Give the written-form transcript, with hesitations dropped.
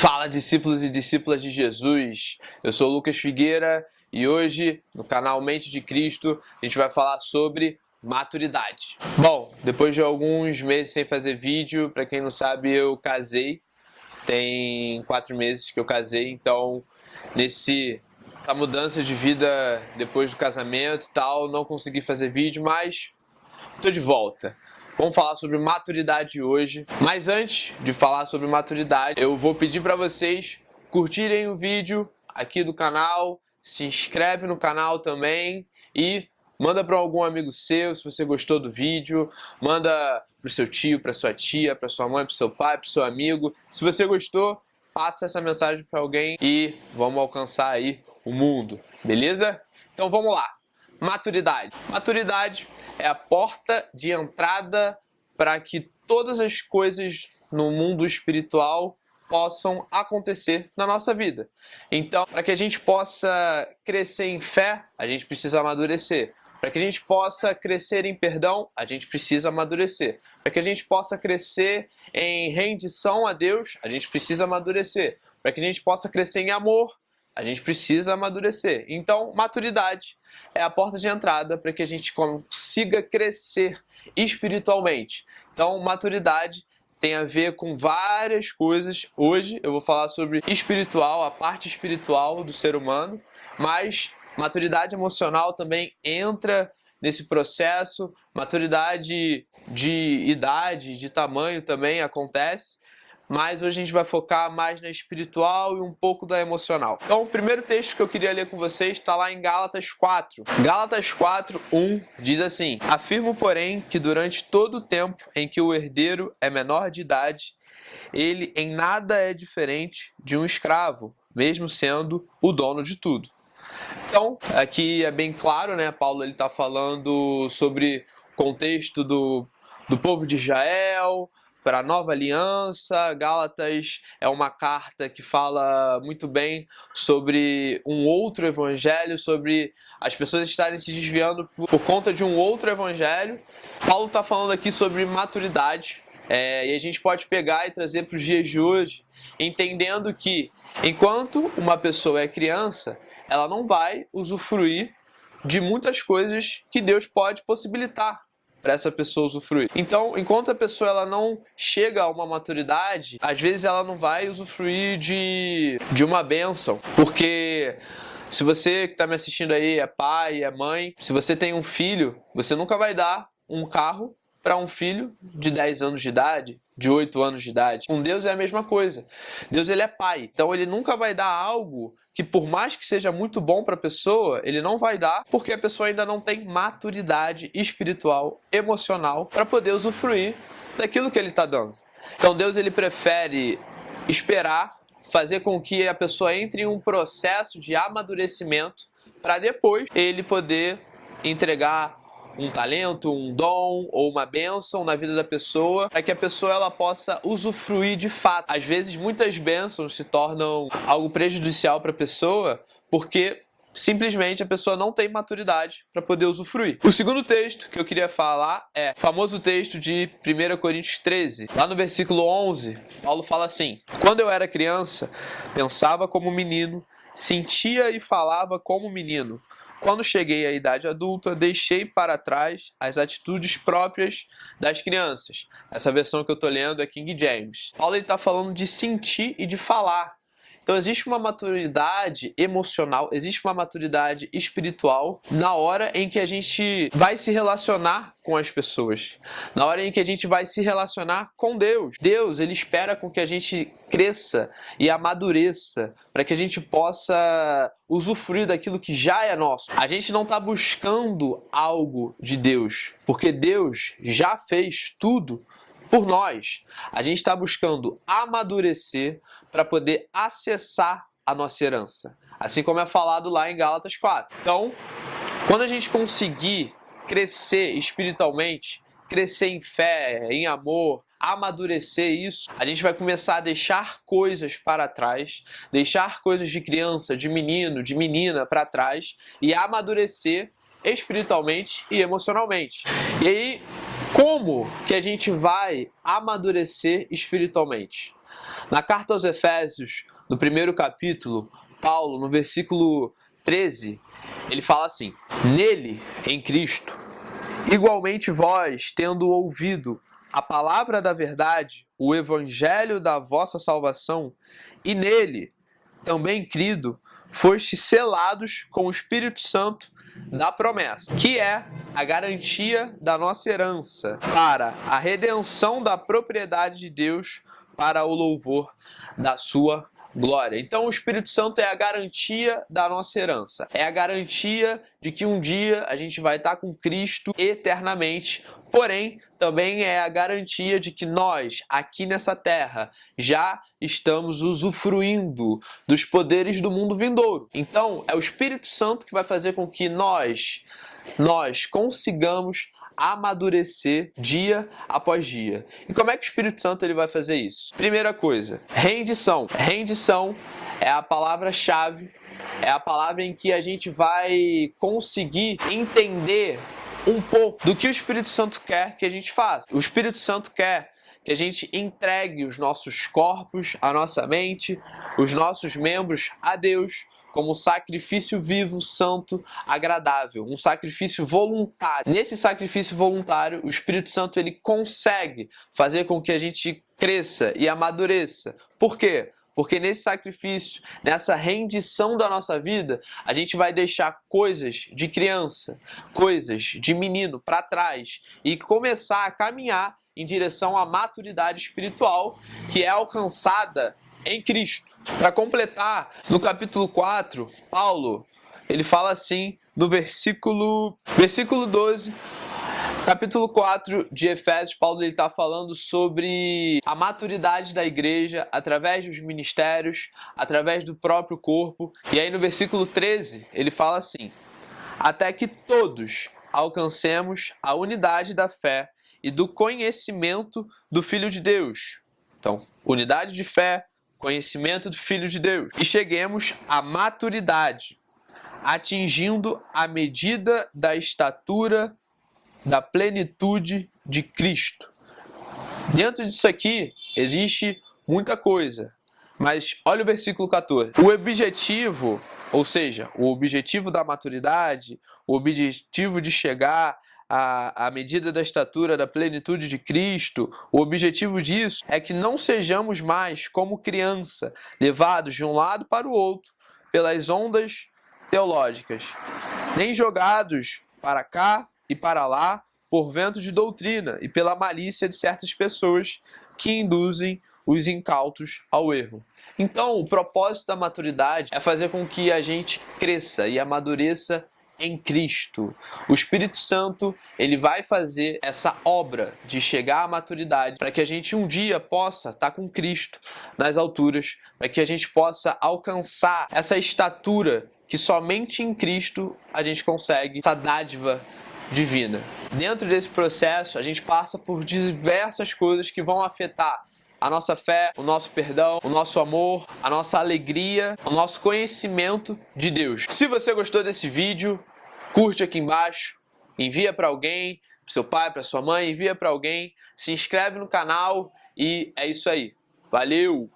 Fala, discípulos e discípulas de Jesus, eu sou o Lucas Figueira e hoje no canal Mente de Cristo a gente vai falar sobre maturidade. Bom, depois de alguns meses sem fazer vídeo, para quem não sabe eu casei, tem 4 meses que eu casei, então a mudança de vida depois do casamento e tal, não consegui fazer vídeo, mas tô de volta. Vamos falar sobre maturidade hoje, mas antes de falar sobre maturidade, eu vou pedir para vocês curtirem o vídeo aqui do canal, se inscreve no canal também e manda para algum amigo seu se você gostou do vídeo, manda para o seu tio, para sua tia, para sua mãe, para o seu pai, para o seu amigo. Se você gostou, passa essa mensagem para alguém e vamos alcançar aí o mundo, beleza? Então vamos lá. Maturidade. Maturidade é a porta de entrada para que todas as coisas no mundo espiritual possam acontecer na nossa vida. Então, para que a gente possa crescer em fé, a gente precisa amadurecer. Para que a gente possa crescer em perdão, a gente precisa amadurecer. Para que a gente possa crescer em rendição a Deus, a gente precisa amadurecer. Para que a gente possa crescer em amor, a gente precisa amadurecer. Então, maturidade é a porta de entrada para que a gente consiga crescer espiritualmente. Então, maturidade tem a ver com várias coisas. Hoje eu vou falar sobre espiritual, a parte espiritual do ser humano, mas maturidade emocional também entra nesse processo. Maturidade de idade, de tamanho também acontece. Mas hoje a gente vai focar mais na espiritual e um pouco da emocional. Então, o primeiro texto que eu queria ler com vocês está lá em Gálatas 4. Gálatas 4:1 diz assim: Afirmo, porém, que durante todo o tempo em que o herdeiro é menor de idade, ele em nada é diferente de um escravo, mesmo sendo o dono de tudo. Então, aqui é bem claro, né? Paulo está falando sobre o contexto do povo de Israel, para a nova aliança. Gálatas é uma carta que fala muito bem sobre um outro evangelho, sobre as pessoas estarem se desviando por conta de um outro evangelho. Paulo está falando aqui sobre maturidade, e a gente pode pegar e trazer para os dias de hoje, entendendo que enquanto uma pessoa é criança, ela não vai usufruir de muitas coisas que Deus pode possibilitar para essa pessoa usufruir. Então, enquanto a pessoa ela não chega a uma maturidade, às vezes ela não vai usufruir de uma bênção. Porque se você que está me assistindo aí é pai, é mãe, se você tem um filho, você nunca vai dar um carro para um filho de 10 anos de idade, de 8 anos de idade. Com Deus é a mesma coisa. Deus ele é pai, então ele nunca vai dar algo que por mais que seja muito bom para a pessoa, ele não vai dar porque a pessoa ainda não tem maturidade espiritual, emocional para poder usufruir daquilo que ele está dando. Então Deus ele prefere esperar, fazer com que a pessoa entre em um processo de amadurecimento para depois ele poder entregar um talento, um dom ou uma bênção na vida da pessoa, para que a pessoa ela possa usufruir de fato. Às vezes muitas bênçãos se tornam algo prejudicial para a pessoa porque simplesmente a pessoa não tem maturidade para poder usufruir. O segundo texto que eu queria falar é o famoso texto de 1 Coríntios 13. Lá no versículo 11, Paulo fala assim: Quando eu era criança, pensava como menino, sentia e falava como menino. Quando cheguei à idade adulta, deixei para trás as atitudes próprias das crianças. Essa versão que eu estou lendo é King James. Paulo está falando de sentir e de falar. Então existe uma maturidade emocional, existe uma maturidade espiritual na hora em que a gente vai se relacionar com as pessoas, na hora em que a gente vai se relacionar com Deus. Deus, ele espera com que a gente cresça e amadureça para que a gente possa usufruir daquilo que já é nosso. A gente não está buscando algo de Deus, porque Deus já fez tudo por nós. A gente está buscando amadurecer para poder acessar a nossa herança. Assim como é falado lá em Gálatas 4. Então, quando a gente conseguir crescer espiritualmente, crescer em fé, em amor, amadurecer isso, a gente vai começar a deixar coisas para trás, deixar coisas de criança, de menino, de menina para trás e amadurecer espiritualmente e emocionalmente. E aí, como que a gente vai amadurecer espiritualmente? Na carta aos Efésios, no primeiro capítulo, Paulo, no versículo 13, ele fala assim: nele, em Cristo, igualmente vós, tendo ouvido a palavra da verdade, o evangelho da vossa salvação, e nele, também crido, fostes selados com o Espírito Santo da promessa, que é a garantia da nossa herança para a redenção da propriedade de Deus para o louvor da sua glória. Então o Espírito Santo é a garantia da nossa herança. É a garantia de que um dia a gente vai estar com Cristo eternamente. Porém, também é a garantia de que nós, aqui nessa terra, já estamos usufruindo dos poderes do mundo vindouro. Então, é o Espírito Santo que vai fazer com que nós consigamos amadurecer dia após dia. E como é que o Espírito Santo ele vai fazer isso? Primeira coisa, rendição. Rendição é a palavra-chave, é a palavra em que a gente vai conseguir entender um pouco do que o Espírito Santo quer que a gente faça. O Espírito Santo quer que a gente entregue os nossos corpos, a nossa mente, os nossos membros a Deus como sacrifício vivo, santo, agradável, um sacrifício voluntário. Nesse sacrifício voluntário, o Espírito Santo ele consegue fazer com que a gente cresça e amadureça. Por quê? Porque nesse sacrifício, nessa rendição da nossa vida, a gente vai deixar coisas de criança, coisas de menino para trás e começar a caminhar em direção à maturidade espiritual que é alcançada em Cristo. Para completar, no capítulo 4, Paulo, ele fala assim no versículo 12, capítulo 4 de Efésios, Paulo está falando sobre a maturidade da igreja através dos ministérios, através do próprio corpo. E aí no versículo 13, ele fala assim: até que todos alcancemos a unidade da fé e do conhecimento do Filho de Deus. Então, unidade de fé, conhecimento do Filho de Deus. E cheguemos à maturidade, atingindo a medida da estatura da plenitude de Cristo. Dentro disso aqui existe muita coisa, mas olha o versículo 14. O objetivo, ou seja, o objetivo da maturidade, o objetivo de chegar à medida da estatura da plenitude de Cristo, o objetivo disso é que não sejamos mais como criança, levados de um lado para o outro pelas ondas teológicas, nem jogados para cá e para lá por vento de doutrina e pela malícia de certas pessoas que induzem os incautos ao erro. Então, o propósito da maturidade é fazer com que a gente cresça e amadureça em Cristo. O Espírito Santo, ele vai fazer essa obra de chegar à maturidade para que a gente um dia possa estar com Cristo nas alturas, para que a gente possa alcançar essa estatura que somente em Cristo a gente consegue, essa dádiva divina. Dentro desse processo, a gente passa por diversas coisas que vão afetar a nossa fé, o nosso perdão, o nosso amor, a nossa alegria, o nosso conhecimento de Deus. Se você gostou desse vídeo, curte aqui embaixo, envia para alguém, para seu pai, para sua mãe, envia para alguém, se inscreve no canal e é isso aí. Valeu!